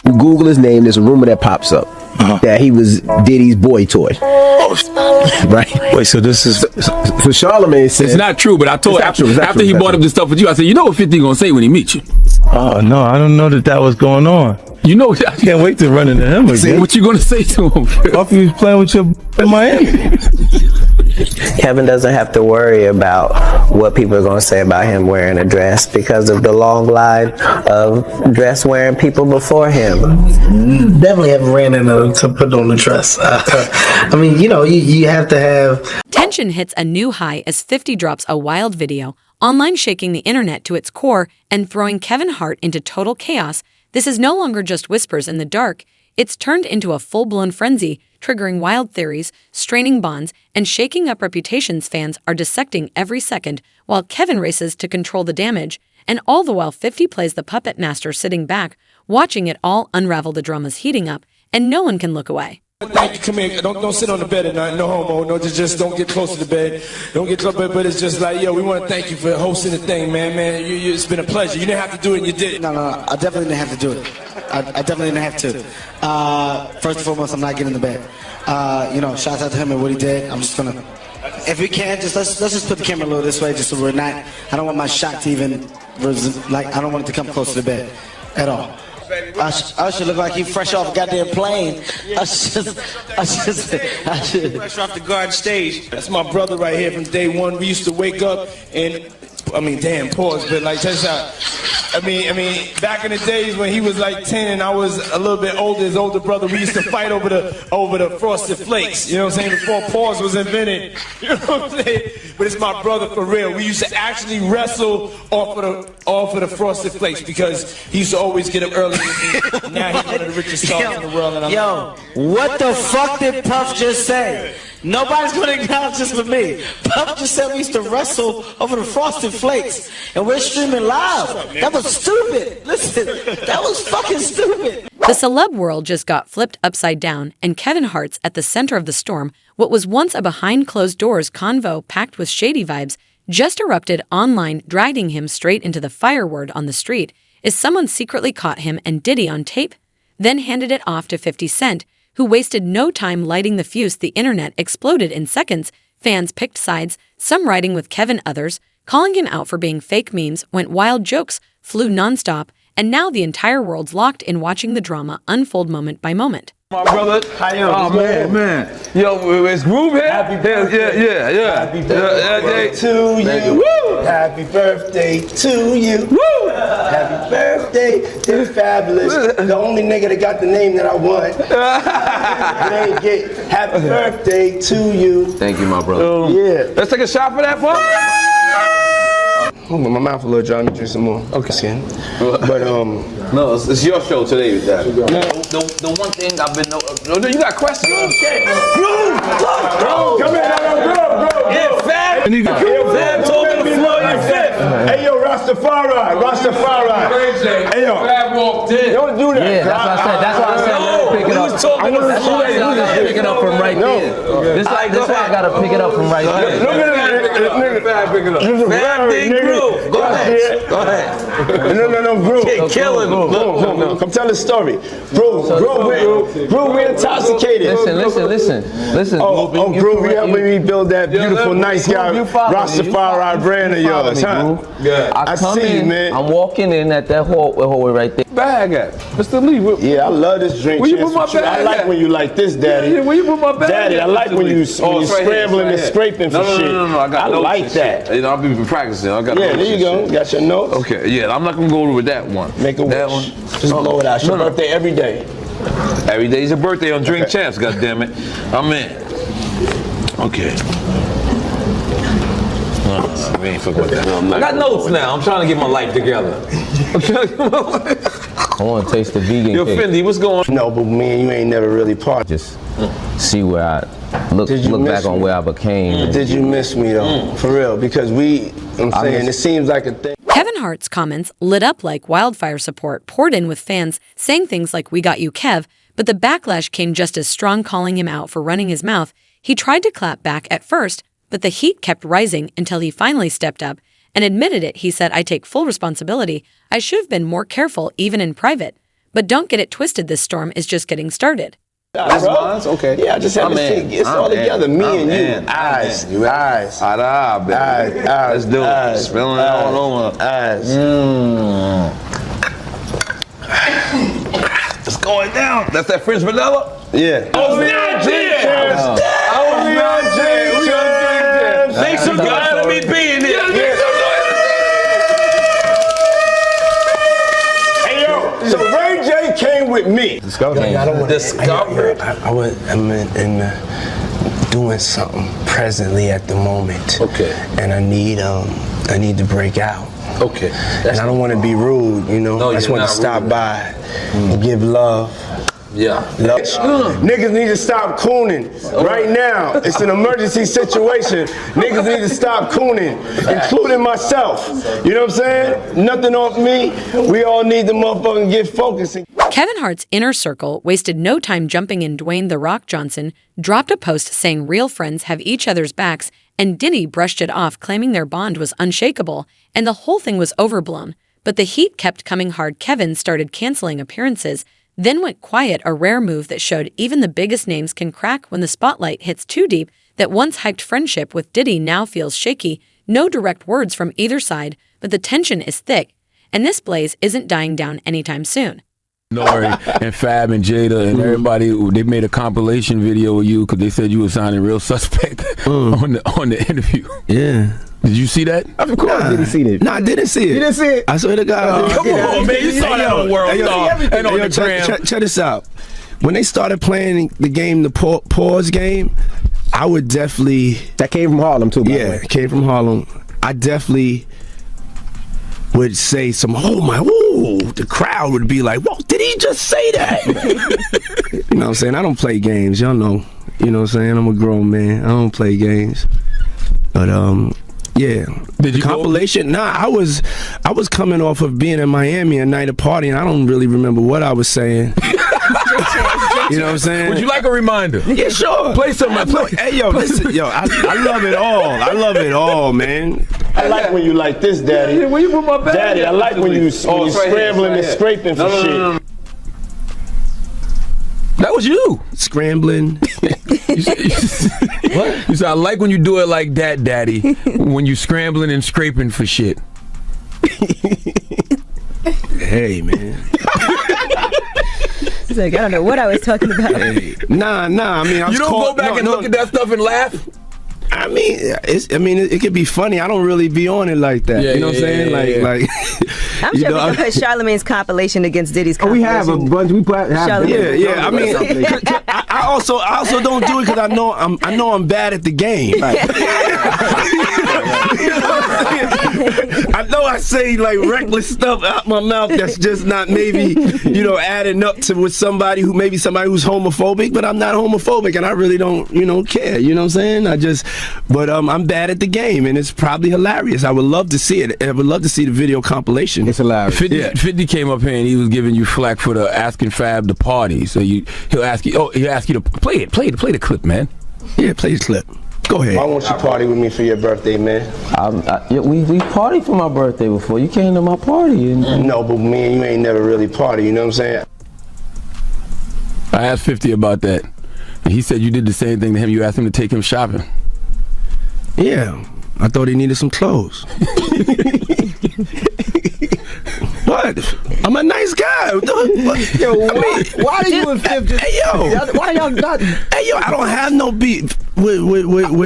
Google his name, there's a rumor that pops up that he was Diddy's boy toy. Right? Wait, so this is... So Charlamagne said... It's not true, but I told after he brought up this stuff with you, I said, you know what 50 gonna say when he meets you? Oh, no, I don't know that was going on. You know, I can't wait to run into him again. See what you gonna say to him? Hope he was playing with your in Miami. Kevin doesn't have to worry about what people are going to say about him wearing a dress because of the long line of dress wearing people before him. Definitely haven't ran into to put on the dress. I mean, you have to have... Tension hits a new high as 50 drops a wild video, online shaking the internet to its core and throwing Kevin Hart into total chaos. This is no longer just whispers in the dark. It's turned into a full-blown frenzy, triggering wild theories, straining bonds, and shaking up reputations fans are dissecting every second, while Kevin races to control the damage, and all the while 50 plays the puppet master sitting back, watching it all unravel. The drama's heating up, and no one can look away. Thank you. Come here. Don't sit on the bed at night. No homo. No, just don't get close to the bed. Don't get close. But it's just like, yo, we want to thank you for hosting the thing, man. It's been a pleasure. You didn't have to do it, and you did it. No. I definitely didn't have to do it. I definitely didn't have to. First and foremost, I'm not getting in the bed. Shout out to him and what he did. I'm just gonna, if we can, let's just put the camera a little this way, just so we're not. I don't want my shot to even, I don't want it to come close to the bed at all. I should look like he fresh off a goddamn plane. I should. Fresh off the garden stage. That's my brother right here from day one. We used to wake up and, pause, but like, check this out. Back in the days when he was like 10 and I was a little bit older, his older brother, we used to fight over the Frosted Flakes. You know what I'm saying? Before pause was invented. You know what I'm saying? But it's my brother for real. We used to actually wrestle off of the Frosted Flakes because he used to always get up early. Now he's one of the richest stars in the world. And what the fuck did Puff just say? Nobody's going to acknowledge this but me. Puff just said we used to wrestle over the Frosted Flakes, and we're streaming live. That was stupid. Listen, that was fucking stupid. The celeb world just got flipped upside down, and Kevin Hart's at the center of the storm. What was once a behind-closed-doors convo packed with shady vibes just erupted online, dragging him straight into the fire word on the street. Is someone secretly caught him and Diddy on tape? Then handed it off to 50 Cent, who wasted no time lighting the fuse. The internet exploded in seconds. Fans picked sides, some riding with Kevin, others calling him out for being fake. Memes went wild, jokes flew nonstop, and now the entire world's locked in watching the drama unfold moment by moment. My brother, how you? Oh man. Yo, it's Groove here. Happy birthday. Yeah. Happy birthday to you. Woo! Happy birthday to you. Woo! Happy birthday, it's fabulous. The only nigga that got the name that I want. It ain't get happy birthday to you. Thank you, my brother. Yeah. Let's take a shot for that, bro. My mouth a little dry. Let me drink some more. Okay. But No, it's your show today, Daddy. no. The one thing I've been No, you got questions? Okay. Bro, come here, bro. Yeah, Fab. Fab told me to floor your fifth. Hey, yo, Rastafari. Hey, yo. Fab walked in. Don't do that. Yeah, that's why I said let me pick it up. was talking to That's why I said I gotta pick it up from right there. This why I gotta pick it up from right there. Look at that. Fab, pick it up. Fab did Groove. Go ahead. No, Groove. Kill him. No. Come tell the story. Groove, we're intoxicated. Listen. Groove, you helping me build that beautiful, nice guy, Rastafari brand of yours, huh? Yeah. I come see, in, man. I'm walking in at that hallway right there. Bag at Mr. Lee. Yeah, I love this drink. Where you put my bag I like at? when you like this, Daddy. Yeah, where you put my bag Daddy, at, I like Mr. when Lee? you It's right scrambling here, and scraping for shit. No. I got notes like and that. shit. I'll be practicing. I got Yeah, notes there you and go. shit. Got your notes? Okay, yeah, I'm not gonna go with that one. Make a wish. That one. Just blow it out. It's your No. birthday every day. Every day's your birthday on Drink Champs, goddammit. I'm in. Okay. We ain't fucking with that. I got notes now. I'm trying to get my life together. I want to taste the vegan Yo, cake. Fendi, what's going on? No, but man, you ain't never really parted. Just see where I look Did you back miss on me? where I became. Did you miss me though? For real, because it seems like a thing. Kevin Hart's comments lit up like wildfire. Support poured in with fans saying things like, "We got you, Kev," but the backlash came just as strong, calling him out for running his mouth. He tried to clap back at first, but the heat kept rising until he finally stepped up and admitted it. He said, "I take full responsibility. I should have been more careful even in private." But don't get it twisted, this storm is just getting started. That's mine. Okay. Yeah, I just had to see. It's all together. Me and you. Eyes. Eyes. Baby. Let's do it. Spilling it all over. Eyes. It's going down. That's that French vanilla? Yeah. Oh, yeah, cheers! Make some noise. Let me be in here. Hey, yo. So Ray J came with me. Discover. I'm in doing something presently at the moment. Okay. And I need to break out. Okay. And I don't want to be rude, you know. No, I just you're want to not stop rude. by and give love. Yeah. Niggas need to stop cooning right now. It's an emergency situation. Niggas need to stop cooning, including myself. You know what I'm saying? Nothing off me. We all need to motherfucking get focused. Kevin Hart's inner circle wasted no time jumping in. Dwayne "The Rock" Johnson dropped a post saying real friends have each other's backs, and Diddy brushed it off, claiming their bond was unshakable, and the whole thing was overblown. But the heat kept coming hard. Kevin started canceling appearances, then went quiet, a rare move that showed even the biggest names can crack when the spotlight hits too deep. That once hyped friendship with Diddy now feels shaky. No direct words from either side, but the tension is thick, and this blaze isn't dying down anytime soon. Nori and Fab and Jada and everybody, they made a compilation video of you because they said you were sounding real suspect on the interview. Yeah. Did you see that? Of course, I didn't see it. No, I didn't see it. You didn't see it? I swear to God. Come on, man. You saw that on World Star and on the gram. Check this out. When they started playing the game, the pause game, I would definitely... That came from Harlem, too, by the way. Yeah, it came from Harlem. I definitely would say some, oh my, ooh, the crowd would be like, whoa, did he just say that? You know what I'm saying? I don't play games, y'all know. You know what I'm saying? I'm a grown man. I don't play games. But, yeah. Did you compilation? Nah, I was coming off of being in Miami a night of partying. I don't really remember what I was saying. You know what I'm saying? Would you like a reminder? Yeah, sure. Play something. Hey, yo, listen, yo, I love it all. I love it all, man. I like when you like this, Daddy. Yeah, when you put my bag Daddy, I like when you scrambling and scraping for shit. No. That was you. Scrambling. What? You said, I like when you do it like that, Daddy. When you scrambling and scraping for shit. Hey, man. He's like, I don't know what I was talking about. Hey. Nah. I mean, You don't go back and look at that stuff and laugh? I mean, it could be funny. I don't really be on it like that. Yeah, you know what I'm saying? Like, I'm sure we can put Charlamagne's compilation against Diddy's compilation. We have a bunch. We have. Yeah. I mean, I also don't do it because I know I'm bad at the game. Right. I know I say like reckless stuff out my mouth that's just not maybe adding up to with somebody who's homophobic, but I'm not homophobic and I really don't care. You know what I'm saying? But I'm bad at the game and it's probably hilarious. I would love to see it. I would love to see the video compilation. It's hilarious. 50 came up here and he was giving you flack for the asking Fab to party. So he'll ask you to play the clip, man. Yeah, play the clip. Go ahead. Why won't you party with me for your birthday, man? We partied for my birthday before. You came to my party. No, but me and you ain't never really party, you know what I'm saying? I asked 50 about that. And he said you did the same thing to him. You asked him to take him shopping. Yeah. I thought he needed some clothes. What? I'm a nice guy. Yo, why are you and 50? Hey, yo. Why y'all not? Hey, yo, I don't have no beef with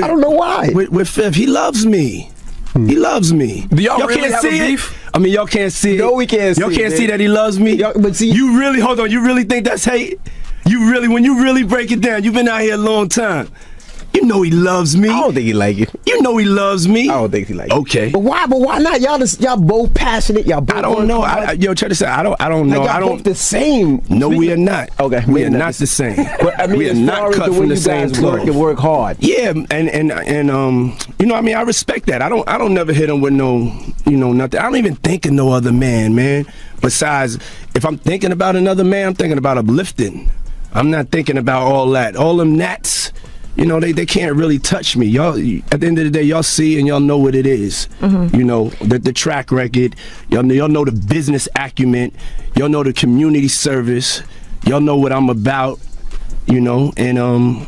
I don't know why. With Fifth. He loves me. He loves me. Do y'all really can't have see a it? beef? I mean, y'all can't see it. No, we can't see it. Y'all can't see that he loves me? But see, you really, hold on, you really think that's hate? When you really break it down, you've been out here a long time. You know he loves me. I don't think he like it. You know he loves me. I don't think he like it. Okay. But why not? Y'all both passionate. Y'all both. I don't know. Yo, check this out. I don't know. Y'all both the same. No, we are not. Okay. We are not the same. But I mean, we are not cut from the same cloth. Work hard. Yeah, and I mean, I respect that. I don't never hit him with no, nothing. I don't even think of no other man. Besides, if I'm thinking about another man, I'm thinking about uplifting. I'm not thinking about all that. All them gnats, you know, they can't really touch me. Y'all, at the end of the day, y'all see and y'all know what it is. You know, the track record, y'all know the business acumen, y'all know the community service, y'all know what I'm about, you know, and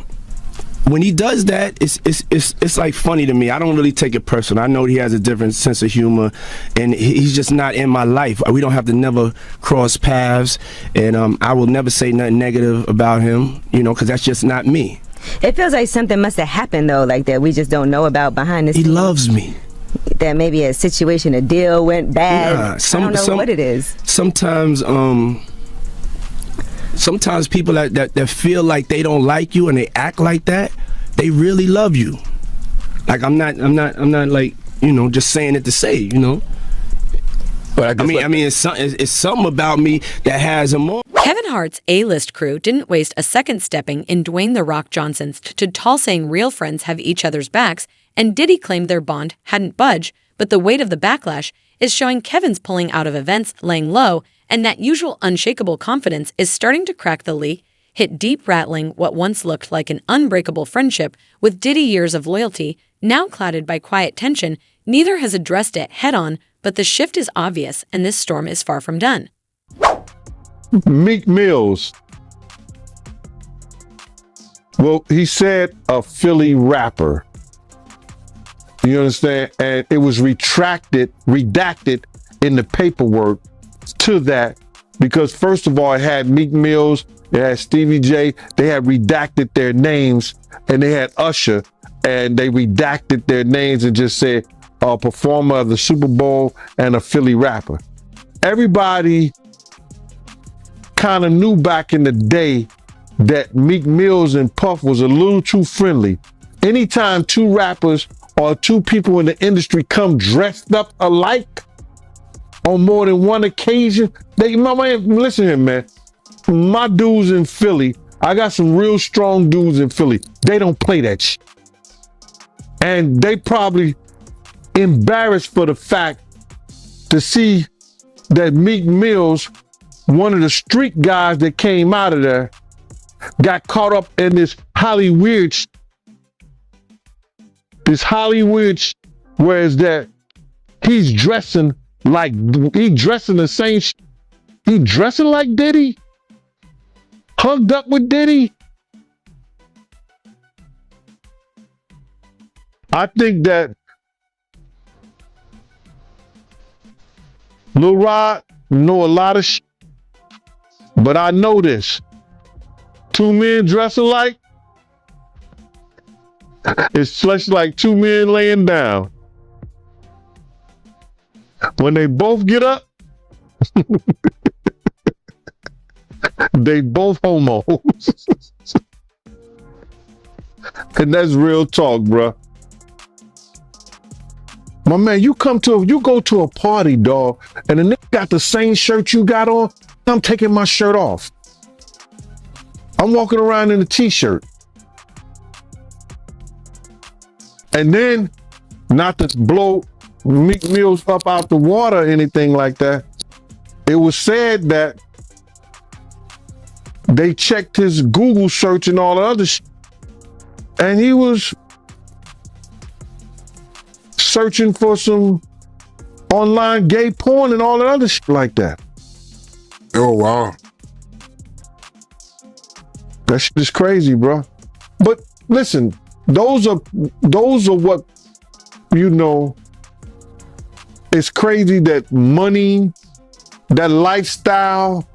when he does that, it's like funny to me. I don't really take it personal. I know he has a different sense of humor, and he's just not in my life. We don't have to never cross paths, and I will never say nothing negative about him, you know, because that's just not me. It feels like something must have happened though, like that we just don't know about behind the scenes. He loves me. That maybe a situation, a deal went bad. I don't know what it is. Sometimes people that feel like they don't like you and they act like that, they really love you. Like I'm not like, you know, just saying it to say, you know. But I mean, it's something about me that has him on. Kevin Hart's A-list crew didn't waste a second stepping in Dwayne "The Rock" Johnson's to tall saying real friends have each other's backs, and Diddy claimed their bond hadn't budged, but the weight of the backlash is showing Kevin's pulling out of events, laying low, and that usual unshakable confidence is starting to crack the leak, hit deep, rattling what once looked like an unbreakable friendship with Diddy years of loyalty, now clouded by quiet tension. Neither has addressed it head-on, but the shift is obvious, and this storm is far from done. Meek Mills. Well, he said a Philly rapper. You understand? And it was redacted in the paperwork to that, because first of all, it had Meek Mills, it had Stevie J, they had redacted their names, and they had Usher, and they redacted their names and just said a performer of the Super Bowl and a Philly rapper. Everybody kind of knew back in the day that Meek Mills and Puff was a little too friendly. Anytime two rappers or two people in the industry come dressed up alike on more than one occasion, listen here, man. My dudes in Philly, I got some real strong dudes in Philly. They don't play that shit. And they probably embarrassed for the fact to see that Meek Mills, one of the street guys that came out of there, got caught up in this Hollywood, whereas that he's dressing like, he dressing the same, he dressing like Diddy, hugged up with Diddy. I think that Lil Rod know a lot of shit, but I know this. Two men dressing alike, it's just like two men laying down. When they both get up, they both homos. And that's real talk, bruh. My man, you go to a party, dog, and the nigga got the same shirt you got on, I'm taking my shirt off. I'm walking around in a t-shirt. And then, not to blow Meek Mills up out the water or anything like that, it was said that they checked his Google search and all the other shit, and he was searching for some online gay porn and all that other shit like that. Oh, wow. That shit is crazy, bro. But listen, those are what, you know, it's crazy that money, that lifestyle,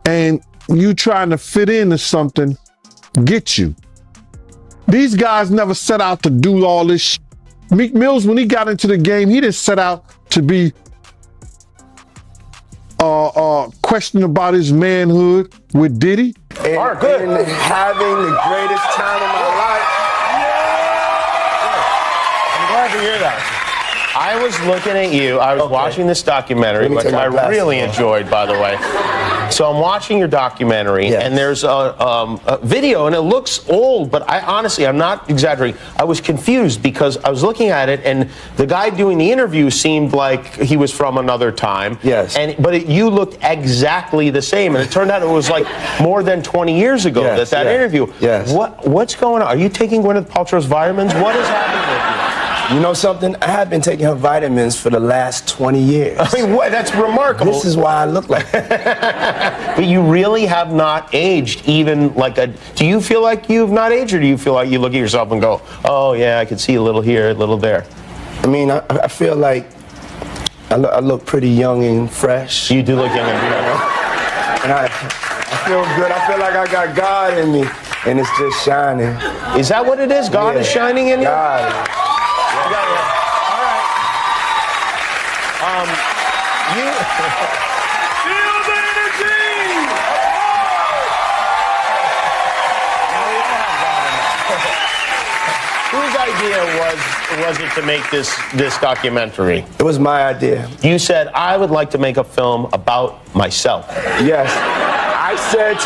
and you trying to fit into something get you. These guys never set out to do all this shit. Meek Mills, when he got into the game, he didn't set out to be questioning about his manhood with Diddy. And having the greatest time of my life. I'm glad to hear that. I was looking at you. I was watching this documentary, which I really enjoyed, by the way. So I'm watching your documentary, and there's a video, and it looks old, but I'm not exaggerating. I was confused because I was looking at it, and the guy doing the interview seemed like he was from another time. Yes. But you looked exactly the same, and it turned out it was like more than 20 years ago that interview. Yes. What's going on? Are you taking Gwyneth Paltrow's vitamins? What is happening with you? You know something? I have been taking her vitamins for the last 20 years. I mean, that's remarkable. This is why I look like that. But you really have not aged even like a... Do you feel like you've not aged, or do you feel like you look at yourself and go, oh, yeah, I can see a little here, a little there? I mean, I feel like I look pretty young and fresh. You do look young and fresh. And I feel good. I feel like I got God in me, and it's just shining. Is that what it is? God is shining in you? God. Whose idea was it to make this documentary? It was my idea. You said, I would like to make a film about myself. Yes. I said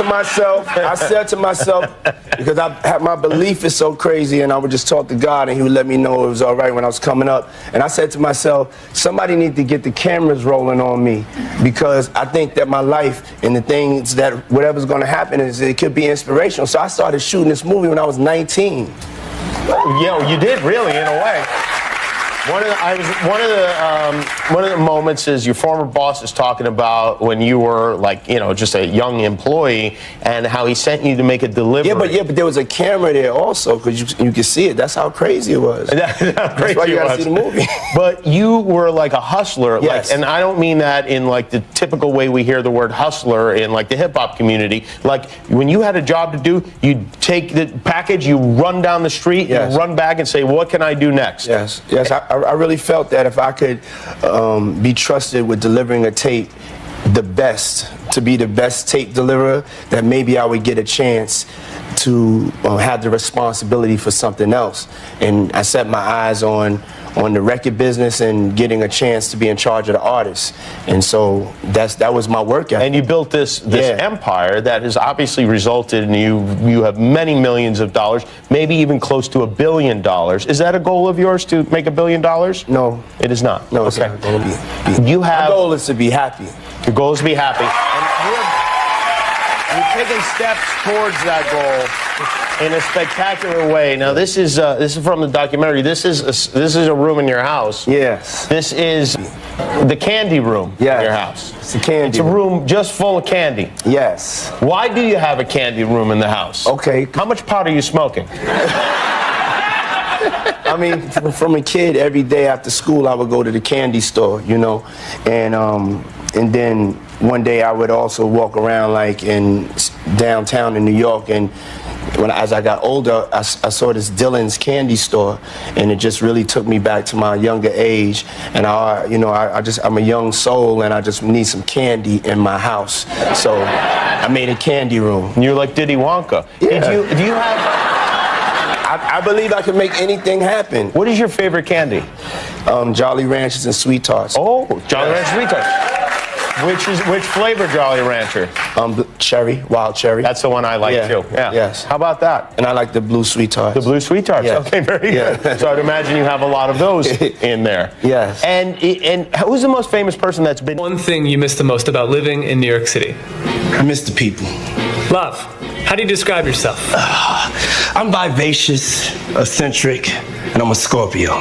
to myself, because my belief is so crazy, and I would just talk to God, and he would let me know it was all right when I was coming up. And I said to myself, somebody needs to get the cameras rolling on me, because I think that my life and the things that whatever's going to happen it could be inspirational. So I started shooting this movie when I was 19. Yeah, you did really, in a way. One of the moments is your former boss is talking about when you were just a young employee, and how he sent you to make a delivery. Yeah, but there was a camera there also, because you could see it. That's how crazy it was. That's why you gotta see the movie. But you were like a hustler, yes. And I don't mean that in like the typical way we hear the word hustler in like the hip hop community. Like when you had a job to do, you'd take the package, you run down the street, you run back and say, what can I do next? Yes. I really felt that if I could be trusted with delivering a tape to be the best tape deliverer, that maybe I would get a chance to have the responsibility for something else. And I set my eyes on the record business and getting a chance to be in charge of the artists. And so that was my work ethic. And you built this empire that has obviously resulted in you have many millions of dollars, maybe even close to $1 billion. Is that a goal of yours, to make $1 billion? No. It is not? No, it's not going to be. My goal is to be happy. Your goal is to be happy. And you've taken steps towards that goal in a spectacular way. Now, this is from the documentary. This is a room in your house. Yes. This is the candy room in your house. It's a candy. It's a room just full of candy. Yes. Why do you have a candy room in the house? Okay. How much pot are you smoking? I mean, from a kid, every day after school, I would go to the candy store, and then one day I would also walk around like in downtown in New York, and as I got older, I saw this Dylan's candy store, and it just really took me back to my younger age. And I'm a young soul, and I just need some candy in my house. So I made a candy room. And you're like Diddy Wonka. Yeah. Do you have? I believe I can make anything happen. What is your favorite candy? Jolly Ranchers and Sweet Tarts. Oh, Jolly Rancher Sweet Tarts. Which flavor Jolly Rancher? Cherry, wild cherry. That's the one I like too. Yeah. Yes. How about that? And I like the blue Sweet Tarts. The blue Sweet Tarts. Yes. Okay, very good. So I'd imagine you have a lot of those in there. Yes. And who's the most famous person that's been? One thing you miss the most about living in New York City? I miss the people. Love. How do you describe yourself? I'm vivacious, eccentric, and I'm a Scorpio.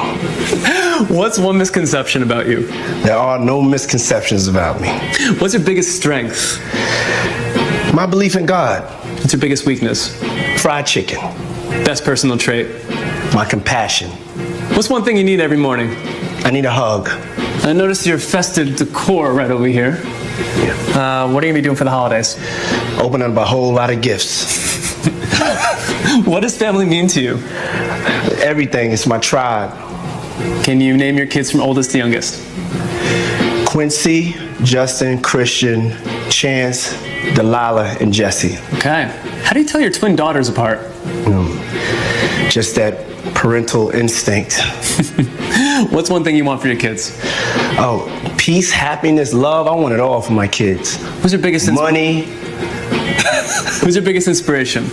What's one misconception about you? There are no misconceptions about me. What's your biggest strength? My belief in God. What's your biggest weakness? Fried chicken. Best personal trait? My compassion. What's one thing you need every morning? I need a hug. I noticed your festive decor right over here. Yeah. What are you going to be doing for the holidays? Opening up a whole lot of gifts. What does family mean to you? Everything. It's my tribe. Can you name your kids from oldest to youngest? Quincy, Justin, Christian, Chance, Delilah, and Jesse. Okay. How do you tell your twin daughters apart? Just that parental instinct. What's one thing you want for your kids? Oh, peace, happiness, love. I want it all for my kids. Who's your biggest money? Who's your biggest inspiration?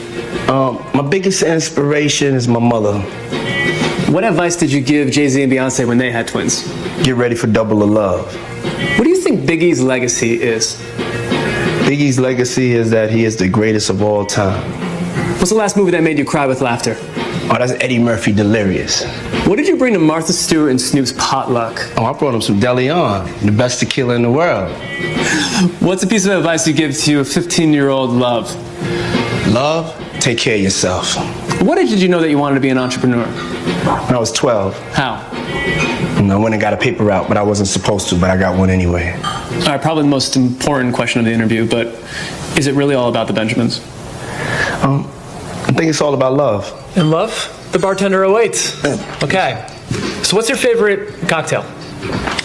My biggest inspiration is my mother. What advice did you give Jay-Z and Beyonce when they had twins? Get ready for double the love. What do you think Biggie's legacy is? Biggie's legacy is that he is the greatest of all time. What's the last movie that made you cry with laughter? Oh, that's Eddie Murphy, Delirious. What did you bring to Martha Stewart and Snoop's potluck? Oh, I brought him some DeLeon, the best tequila in the world. What's a piece of advice you give to a 15-year-old love? Love? Take care of yourself. What age did you know that you wanted to be an entrepreneur? When I was 12. How? I went and got a paper route, but I wasn't supposed to, but I got one anyway. All right, probably the most important question of the interview, but is it really all about the Benjamins? I think it's all about love. And love? The bartender awaits. Okay. So what's your favorite cocktail?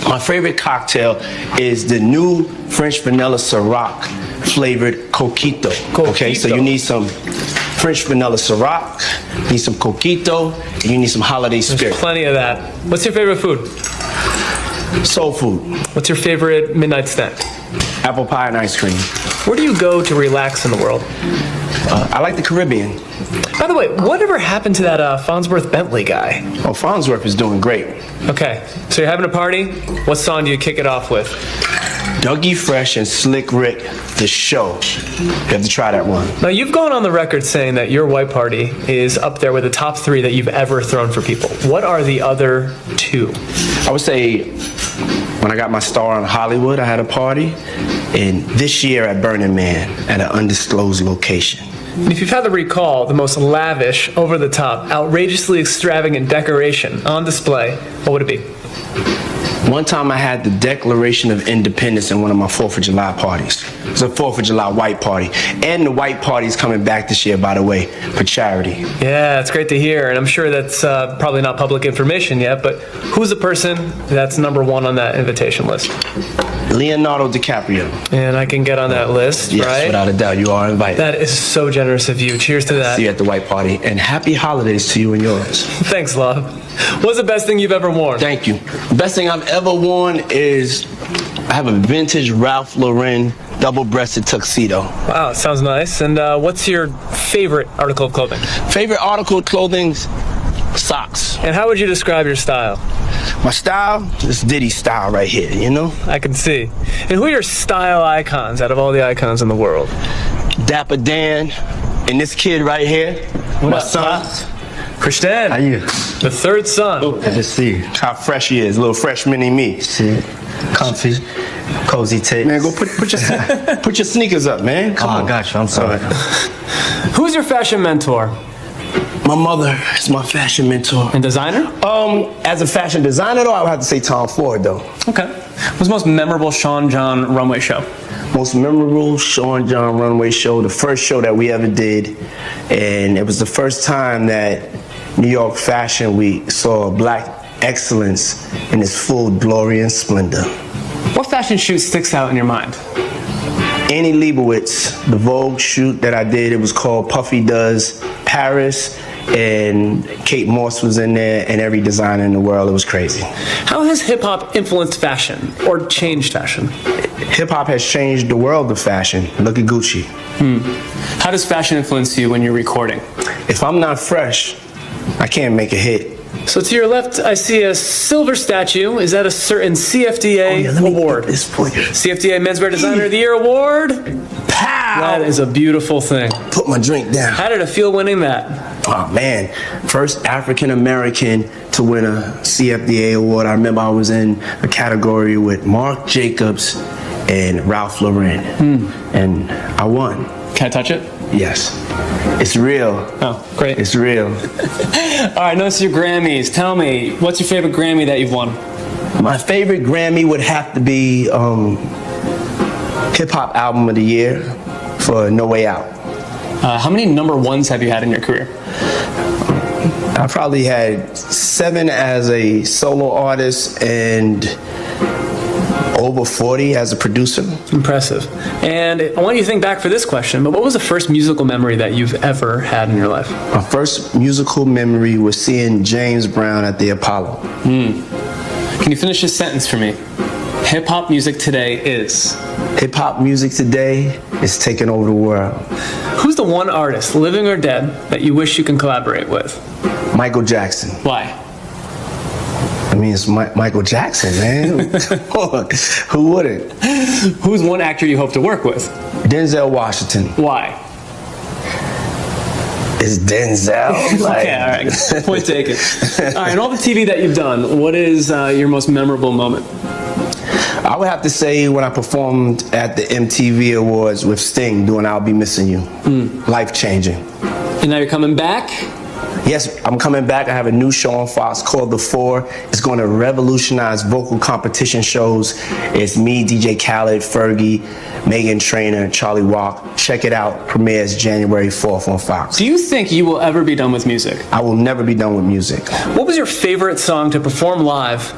My favorite cocktail is the new French vanilla Ciroc flavored Coquito. Okay, so you need some French vanilla Ciroc, you need some Coquito, and you need some holiday spirit. There's plenty of that. What's your favorite food? Soul food. What's your favorite midnight snack? Apple pie and ice cream. Where do you go to relax in the world? I like the Caribbean. By the way, whatever happened to that Farnsworth Bentley guy? Oh, Farnsworth is doing great. Okay, so you're having a party. What song do you kick it off with? Dougie Fresh and Slick Rick, The Show. You have to try that one. Now, you've gone on the record saying that your white party is up there with the top 3 that you've ever thrown for people. What are the other 2? I would say when I got my star on Hollywood, I had a party. And this year at Burning Man at an undisclosed location. And if you've had to recall the most lavish, over-the-top, outrageously extravagant decoration on display, what would it be? One time I had the Declaration of Independence in one of my 4th of July parties. It was a 4th of July white party. And the white party's coming back this year, by the way, for charity. Yeah, it's great to hear. And I'm sure that's probably not public information yet, but who's the person that's number 1 on that invitation list? Leonardo DiCaprio. And I can get on that list, yes, right? Without a doubt, you are invited. That is so generous of you. Cheers to that. See you at the white party. And happy holidays to you and yours. Thanks, love. What's the best thing you've ever worn? Thank you. The best thing I've ever worn is I have a vintage Ralph Lauren double-breasted tuxedo. Wow, sounds nice. And what's your favorite article of clothing? Favorite article of clothing? Socks. And how would you describe your style? My style? This Diddy style right here, you know? I can see. And who are your style icons out of all the icons in the world? Dapper Dan and this kid right here. What my up, son. Pops? Christian. How you? The 3rd son. Good to see you. How fresh he is, a little fresh mini me. See, comfy, cozy tape. Man, go put your sneakers up, man. Come on. I got you. I'm sorry. Who's your fashion mentor? My mother is my fashion mentor. And designer? As a fashion designer, though, I would have to say Tom Ford, though. Okay. What's the most memorable Sean John runway show? Most memorable Sean John runway show, the first show that we ever did, and it was the first time that New York Fashion Week saw black excellence in its full glory and splendor. What fashion shoot sticks out in your mind? Annie Leibovitz, the Vogue shoot that I did, it was called Puffy Does Paris, and Kate Moss was in there, and every designer in the world. It was crazy. How has hip-hop influenced fashion, or changed fashion? Hip-hop has changed the world of fashion. Look at Gucci. How does fashion influence you when you're recording? If I'm not fresh, I can't make a hit. So to your left, I see a silver statue. Is that a certain CFDA award? CFDA Menswear Designer of the Year award? Pow! That is a beautiful thing. Put my drink down. How did it feel winning that? Oh man, first African American to win a CFDA award. I remember I was in a category with Marc Jacobs and Ralph Lauren, and I won. Can I touch it? Yes. It's real. Oh, great. It's real. All right, notice your Grammys. Tell me, what's your favorite Grammy that you've won? My favorite Grammy would have to be Hip Hop Album of the Year for No Way Out. How many number 1s have you had in your career? I probably had 7 as a solo artist and over 40 as a producer. Impressive. And I want you to think back for this question, but what was the first musical memory that you've ever had in your life? My first musical memory was seeing James Brown at the Apollo. Can you finish this sentence for me? Hip hop music today is. Hip hop music today is taking over the world. Who's the one artist, living or dead, that you wish you can collaborate with? Michael Jackson. Why? I mean, it's Michael Jackson, man. Who wouldn't? Who's one actor you hope to work with? Denzel Washington. Why? It's Denzel. Okay, all right. Point taken. All right, in all the TV that you've done, what is your most memorable moment? I would have to say when I performed at the MTV Awards with Sting doing I'll Be Missing You. Life-changing. And now you're coming back? Yes, I'm coming back. I have a new show on Fox called The Four. It's going to revolutionize vocal competition shows. It's me, DJ Khaled, Fergie, Megan Trainor, Charlie Walk. Check it out. Premieres January 4th on Fox. Do you think you will ever be done with music? I will never be done with music. What was your favorite song to perform live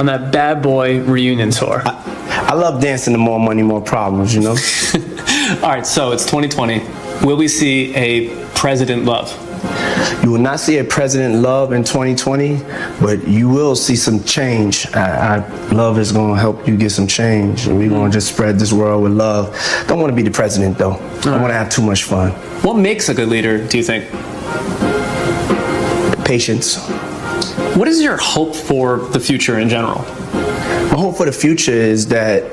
on that Bad Boy reunion tour? I love dancing to More Money, More Problems, you know? All right, so it's 2020. Will we see a President Love? You will not see a President Love in 2020, but you will see some change. Love is going to help you get some change. And we're going to just spread this world with love. Don't want to be the president, though. I want to have too much fun. What makes a good leader, do you think? Patience. What is your hope for the future in general? My hope for the future is that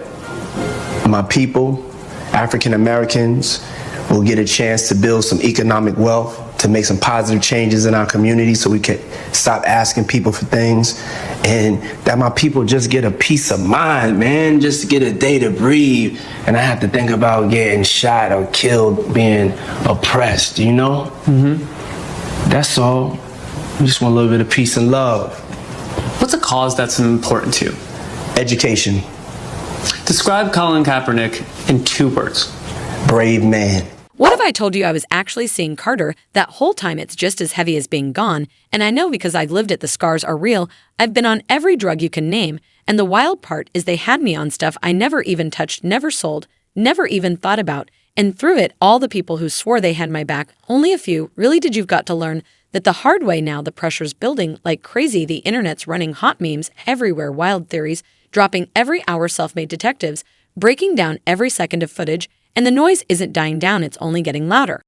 my people, African Americans, will get a chance to build some economic wealth, to make some positive changes in our community so we can stop asking people for things, and that my people just get a peace of mind, man, just get a day to breathe, and I have to think about getting shot or killed, being oppressed, you know? That's all. We just want a little bit of peace and love. What's a cause that's important to you? Education. Describe Colin Kaepernick in 2 words. Brave man. What if I told you I was actually seeing Carter? That whole time it's just as heavy as being gone, and I know because I've lived it, the scars are real. I've been on every drug you can name, and the wild part is they had me on stuff I never even touched, never sold, never even thought about, and through it, all the people who swore they had my back, only a few, really did you've got to learn that the hard way now the pressure's building like crazy, the internet's running hot memes everywhere, wild theories, dropping every hour self-made detectives, breaking down every second of footage, and the noise isn't dying down, it's only getting louder.